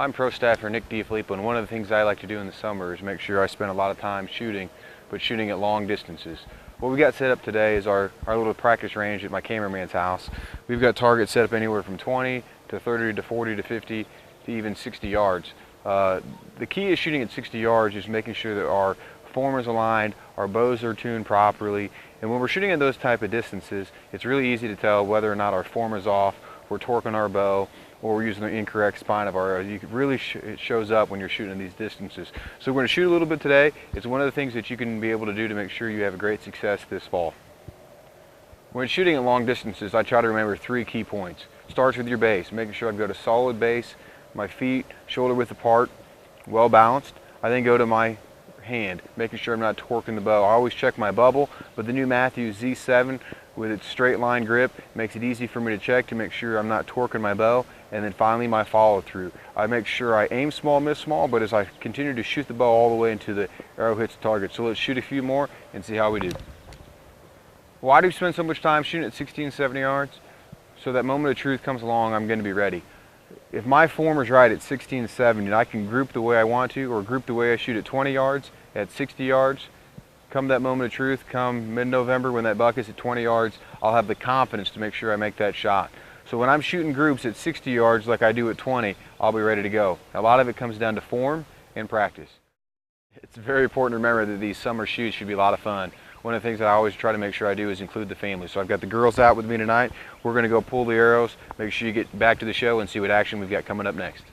I'm pro staffer Nic DiFilippo, and one of the things I like to do in the summer is make sure I spend a lot of time shooting, but shooting at long distances. What we got set up today is our little practice range at my cameraman's house. We've got targets set up anywhere from 20 to 30 to 40 to 50 to even 60 yards. The key is shooting at 60 yards is making sure that our form is aligned, our bows are tuned properly, and when we're shooting at those type of distances, it's really easy to tell whether or not our form is off, we're torquing our bow, or we're using the incorrect spine of our arrow. It shows up when you're shooting at these distances. So we're going to shoot a little bit today. It's one of the things that you can be able to do to make sure you have a great success this fall. When shooting at long distances, I try to remember 3 key points. Starts with your base, making sure I've got a solid base, my feet shoulder width apart, well balanced. I then go to my hand, making sure I'm not torquing the bow. I always check my bubble, but the new Matthews Z7 with its straight line grip makes it easy for me to check to make sure I'm not torquing my bow. And then finally my follow through. I make sure I aim small, miss small, but as I continue to shoot the bow all the way until the arrow hits the target. So let's shoot a few more and see how we do. Why do we spend so much time shooting at 60 and 70 yards? So that moment of truth comes along, I'm going to be ready. If my form is right at 60 and 70 and I can group the way I want to, or group the way I shoot at 20 yards, at 60 yards, come that moment of truth, come mid-November when that buck is at 20 yards, I'll have the confidence to make sure I make that shot. So when I'm shooting groups at 60 yards like I do at 20, I'll be ready to go. A lot of it comes down to form and practice. It's very important to remember that these summer shoots should be a lot of fun. One of the things that I always try to make sure I do is include the family. So I've got the girls out with me tonight. We're going to go pull the arrows, make sure you get back to the show and see what action we've got coming up next.